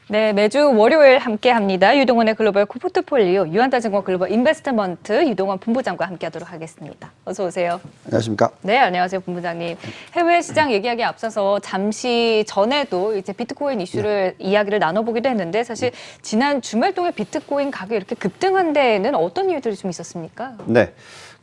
네, 매주 월요일 함께합니다. 유동원의 글로벌 포트폴리오, 유한타증권 글로벌 인베스트먼트 유동원 본부장과 함께하도록 하겠습니다. 어서 오세요. 안녕하십니까? 네, 안녕하세요, 본부장님. 해외 시장 얘기하기 앞서서 잠시 전에도 이제 비트코인 이슈를 이야기를 나눠보기도 했는데 사실 지난 주말 동안 비트코인 가격이 이렇게 급등한 데에는 어떤 이유들이 좀 있었습니까? 네,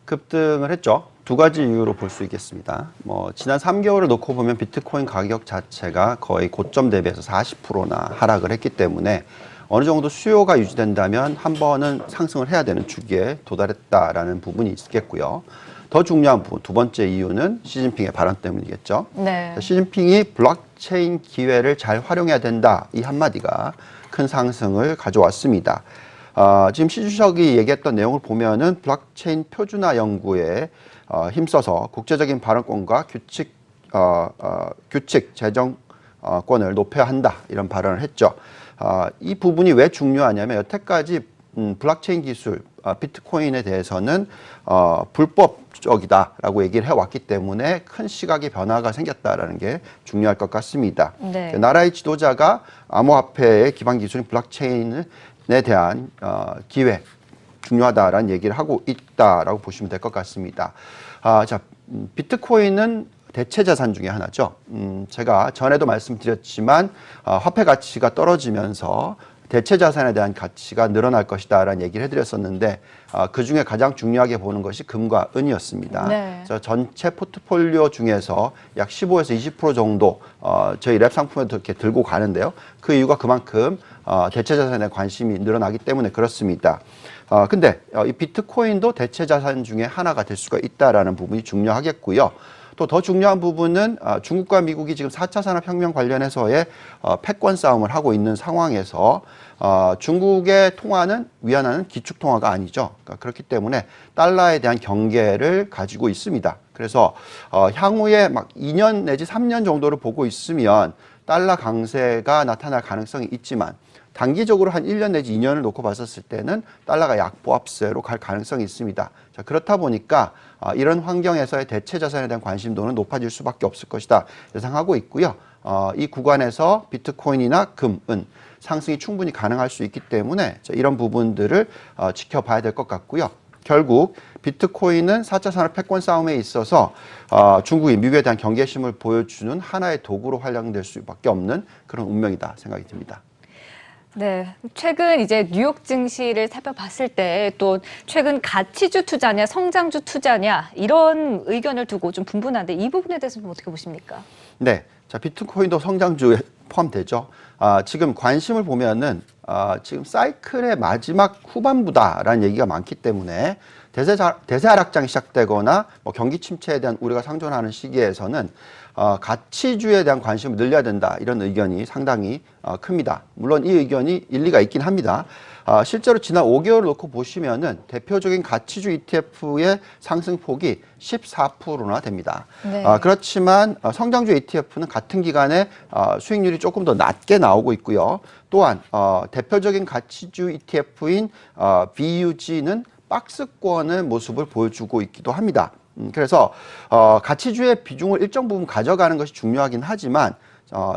급등을 했죠. 두 가지 이유로 볼 수 있겠습니다. 지난 3개월을 놓고 보면 비트코인 가격 자체가 거의 고점 대비해서 40%나 하락을 했기 때문에 어느 정도 수요가 유지된다면 한 번은 상승을 해야 되는 주기에 도달했다라는 부분이 있겠고요. 더 중요한 부분, 두 번째 이유는 시진핑의 발언 때문이겠죠. 네. 시진핑이 블록체인 기회를 잘 활용해야 된다, 이 한마디가 큰 상승을 가져왔습니다. 지금 시 주석이 얘기했던 내용을 보면은 블록체인 표준화 연구에 힘써서 국제적인 발언권과 규칙 제정권을 높여야 한다, 이런 발언을 했죠. 이 부분이 왜 중요하냐면 여태까지 블록체인 기술, 비트코인에 대해서는 불법적이다라고 얘기를 해왔기 때문에 큰 시각의 변화가 생겼다라는 게 중요할 것 같습니다. 네. 나라의 지도자가 암호화폐의 기반 기술인 블록체인에 대한 기회, 중요하다라는 얘기를 하고 있다라고 보시면 될 것 같습니다. 비트코인은 대체 자산 중에 하나죠. 제가 전에도 말씀드렸지만 화폐 가치가 떨어지면서 대체 자산에 대한 가치가 늘어날 것이다라는 얘기를 해드렸었는데 그 중에 가장 중요하게 보는 것이 금과 은이었습니다. 네. 그래서 전체 포트폴리오 중에서 약 15에서 20% 정도 저희 랩 상품에도 이렇게 들고 가는데요. 그 이유가 그만큼 대체 자산에 관심이 늘어나기 때문에 그렇습니다. 근데 이 비트코인도 대체 자산 중에 하나가 될 수가 있다라는 부분이 중요하겠고요. 또 더 중요한 부분은 중국과 미국이 지금 4차 산업혁명 관련해서의 패권 싸움을 하고 있는 상황에서 중국의 통화는 위안화는 기축통화가 아니죠. 그러니까 그렇기 때문에 달러에 대한 경계를 가지고 있습니다. 그래서 향후에 막 2년 내지 3년 정도를 보고 있으면 달러 강세가 나타날 가능성이 있지만 단기적으로 한 1년 내지 2년을 놓고 봤었을 때는 달러가 약보합세로 갈 가능성이 있습니다. 자, 그렇다 보니까 이런 환경에서의 대체 자산에 대한 관심도는 높아질 수밖에 없을 것이다 예상하고 있고요. 이 구간에서 비트코인이나 금, 은 상승이 충분히 가능할 수 있기 때문에 이런 부분들을 지켜봐야 될 것 같고요. 결국 비트코인은 4차 산업 패권 싸움에 있어서 중국이 미국에 대한 경계심을 보여주는 하나의 도구로 활용될 수밖에 없는 그런 운명이다 생각이 듭니다. 네, 최근 이제 뉴욕 증시를 살펴봤을 때 또 최근 가치주 투자냐 성장주 투자냐 이런 의견을 두고 좀 분분한데 이 부분에 대해서는 어떻게 보십니까? 네, 자 비트코인도 성장주에 포함되죠. 지금 관심을 보면은 지금 사이클의 마지막 후반부다라는 얘기가 많기 때문에 대세 하락장이 시작되거나 경기 침체에 대한 우려가 상존하는 시기에서는 가치주에 대한 관심을 늘려야 된다, 이런 의견이 상당히 큽니다. 물론 이 의견이 일리가 있긴 합니다. 실제로 지난 5개월을 놓고 보시면은 대표적인 가치주 ETF의 상승폭이 14%나 됩니다. 네. 그렇지만 성장주 ETF는 같은 기간에 수익률이 조금 더 낮게 나오고 있고요. 또한 대표적인 가치주 ETF인 BUG는 박스권의 모습을 보여주고 있기도 합니다. 그래서 가치주의 비중을 일정 부분 가져가는 것이 중요하긴 하지만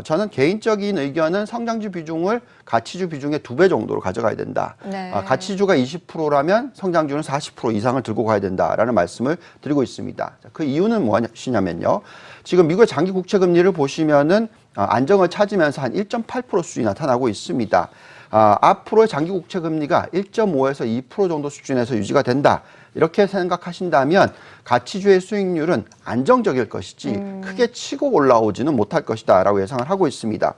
저는 개인적인 의견은 성장주 비중을 가치주 비중의 2배 정도로 가져가야 된다. 네. 가치주가 20%라면 성장주는 40% 이상을 들고 가야 된다라는 말씀을 드리고 있습니다. 그 이유는 무엇이냐면요. 지금 미국의 장기 국채 금리를 보시면은 안정을 찾으면서 한 1.8% 수준이 나타나고 있습니다. 앞으로의 장기 국채 금리가 1.5에서 2% 정도 수준에서 유지가 된다, 이렇게 생각하신다면 가치주의 수익률은 안정적일 것이지 크게 치고 올라오지는 못할 것이다 라고 예상을 하고 있습니다.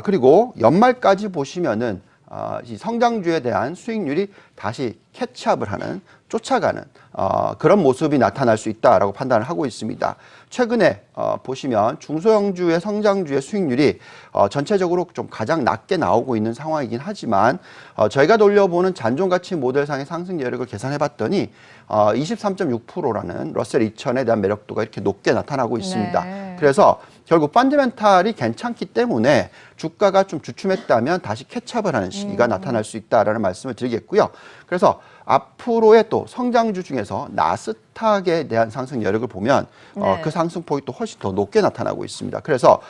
그리고 연말까지 보시면은 이 성장주에 대한 수익률이 다시 캐치업을 하는, 쫓아가는 그런 모습이 나타날 수 있다라고 판단을 하고 있습니다. 최근에 보시면 중소형주의 성장주의 수익률이 전체적으로 좀 가장 낮게 나오고 있는 상황이긴 하지만 저희가 돌려보는 잔존가치 모델상의 상승 여력을 계산해 봤더니 23.6%라는 러셀 2000에 대한 매력도가 이렇게 높게 나타나고 있습니다. 네. 그래서 결국 펀드멘탈이 괜찮기 때문에 주가가 좀 주춤했다면 다시 캐치업을 하는 시기가 나타날 수 있다라는 말씀을 드리겠고요. 그래서 앞으로의 또 성장주 중에서 나스닥에 대한 상승 여력을 보면 네. 그 상승폭이 또 훨씬 더 높게 나타나고 있습니다. 그래서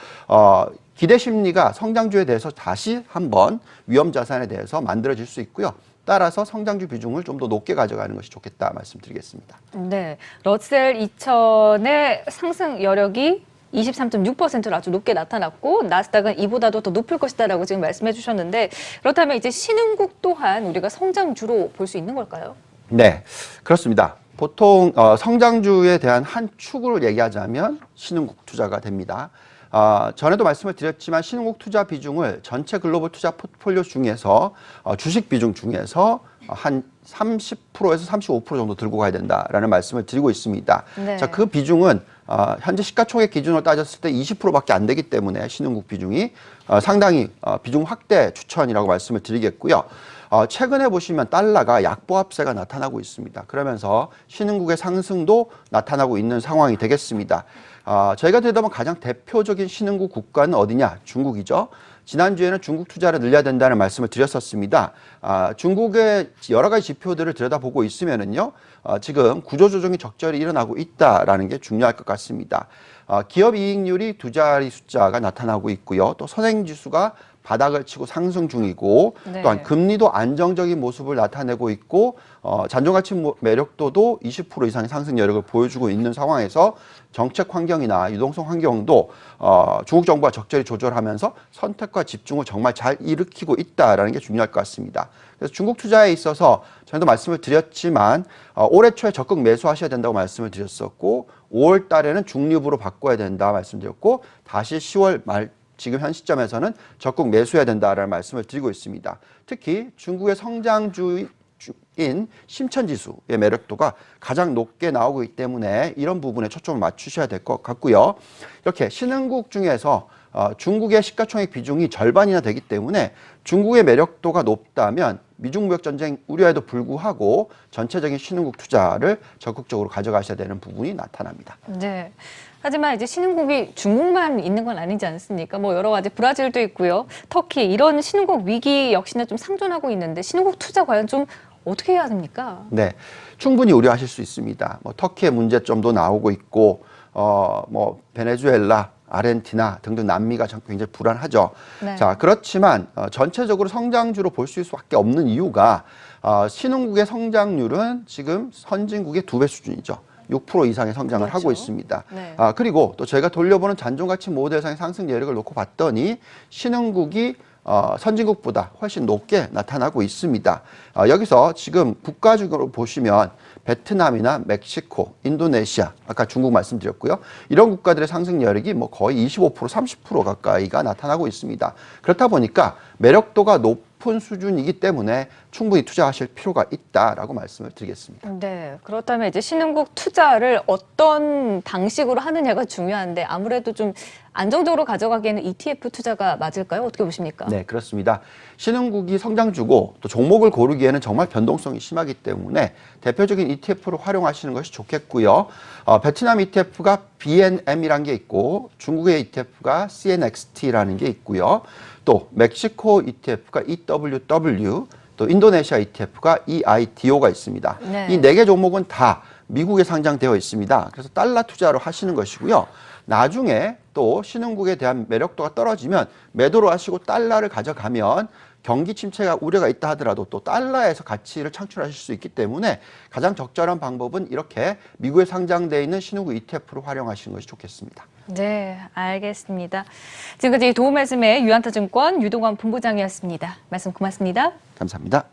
기대 심리가 성장주에 대해서 다시 한번 위험 자산에 대해서 만들어질 수 있고요. 따라서 성장주 비중을 좀 더 높게 가져가는 것이 좋겠다 말씀드리겠습니다. 네, 러셀 2000의 상승 여력이 23.6%로 아주 높게 나타났고 나스닥은 이보다도 더 높을 것이다라고 지금 말씀해 주셨는데 그렇다면 이제 신흥국 또한 우리가 성장주로 볼 수 있는 걸까요? 네, 그렇습니다. 보통 성장주에 대한 한 축을 얘기하자면 신흥국 투자가 됩니다. 전에도 말씀을 드렸지만 신흥국 투자 비중을 전체 글로벌 투자 포트폴리오 중에서 주식 비중 중에서 한 30%에서 35% 정도 들고 가야 된다라는 말씀을 드리고 있습니다. 네. 자, 그 비중은 현재 시가총액 기준으로 따졌을 때 20%밖에 안 되기 때문에 신흥국 비중이 상당히 비중 확대 추천이라고 말씀을 드리겠고요. 최근에 보시면 달러가 약보합세가 나타나고 있습니다. 그러면서 신흥국의 상승도 나타나고 있는 상황이 되겠습니다. 저희가 들여다보면 가장 대표적인 신흥국 국가는 어디냐? 중국이죠. 지난주에는 중국 투자를 늘려야 된다는 말씀을 드렸었습니다. 중국의 여러 가지 지표들을 들여다보고 있으면은요, 지금 구조조정이 적절히 일어나고 있다라는 게 중요할 것 같습니다. 기업 이익률이 두 자리 숫자가 나타나고 있고요. 또 선행지수가 바닥을 치고 상승 중이고 네. 또한 금리도 안정적인 모습을 나타내고 있고 잔존가치 매력도도 20% 이상의 상승 여력을 보여주고 있는 상황에서 정책 환경이나 유동성 환경도 중국 정부가 적절히 조절하면서 선택과 집중을 정말 잘 일으키고 있다라는 게 중요할 것 같습니다. 그래서 중국 투자에 있어서 전에도 말씀을 드렸지만 올해 초에 적극 매수하셔야 된다고 말씀을 드렸었고 5월 달에는 중립으로 바꿔야 된다 말씀드렸고 다시 10월 말 지금 현 시점에서는 적극 매수해야 된다라는 말씀을 드리고 있습니다. 특히 중국의 성장주인 심천지수의 매력도가 가장 높게 나오고 있기 때문에 이런 부분에 초점을 맞추셔야 될 것 같고요. 이렇게 신흥국 중에서 중국의 시가총액 비중이 절반이나 되기 때문에 중국의 매력도가 높다면 미중 무역 전쟁 우려에도 불구하고 전체적인 신흥국 투자를 적극적으로 가져가셔야 되는 부분이 나타납니다. 네. 하지만 이제 신흥국이 중국만 있는 건 아니지 않습니까? 뭐 여러 가지 브라질도 있고요. 터키 이런 신흥국 위기 역시나 좀 상존하고 있는데 신흥국 투자 과연 좀 어떻게 해야 됩니까? 네, 충분히 우려하실 수 있습니다. 뭐 터키의 문제점도 나오고 있고, 뭐 베네수엘라, 아르헨티나 등등 남미가 굉장히 불안하죠. 네. 자, 그렇지만 전체적으로 성장주로 볼 수밖에 없는 이유가 신흥국의 성장률은 지금 선진국의 2배 수준이죠. 6% 이상의 성장을 그렇죠. 하고 있습니다. 네. 그리고 또 저희가 돌려보는 잔존가치 모델상의 상승 여력을 놓고 봤더니 신흥국이 선진국보다 훨씬 높게 나타나고 있습니다. 여기서 지금 국가 중으로 보시면 베트남이나 멕시코, 인도네시아, 아까 중국 말씀드렸고요. 이런 국가들의 상승 여력이 뭐 거의 25%, 30% 가까이가 나타나고 있습니다. 그렇다 보니까 매력도가 높은 수준이기 때문에 충분히 투자하실 필요가 있다라고 말씀을 드리겠습니다. 네, 그렇다면 이제 신흥국 투자를 어떤 방식으로 하느냐가 중요한데 아무래도 좀 안정적으로 가져가기에는 ETF 투자가 맞을까요? 어떻게 보십니까? 네, 그렇습니다. 신흥국이 성장주고 또 종목을 고르기에는 정말 변동성이 심하기 때문에 대표적인 ETF를 활용하시는 것이 좋겠고요. 베트남 ETF가 BNM이라는 게 있고 중국의 ETF가 CNXT라는 게 있고요. 또 멕시코 ETF가 EWW, 또 인도네시아 ETF가 EIDO가 있습니다. 네. 이 4개 종목은 다 미국에 상장되어 있습니다. 그래서 달러 투자로 하시는 것이고요. 나중에 또 신흥국에 대한 매력도가 떨어지면 매도로 하시고 달러를 가져가면 경기 침체가 우려가 있다 하더라도 또 달러에서 가치를 창출하실 수 있기 때문에 가장 적절한 방법은 이렇게 미국에 상장되어 있는 신흥국 ETF를 활용하시는 것이 좋겠습니다. 네, 알겠습니다. 지금까지 도움 말씀의 유한타증권 유동환 본부장이었습니다. 말씀 고맙습니다. 감사합니다.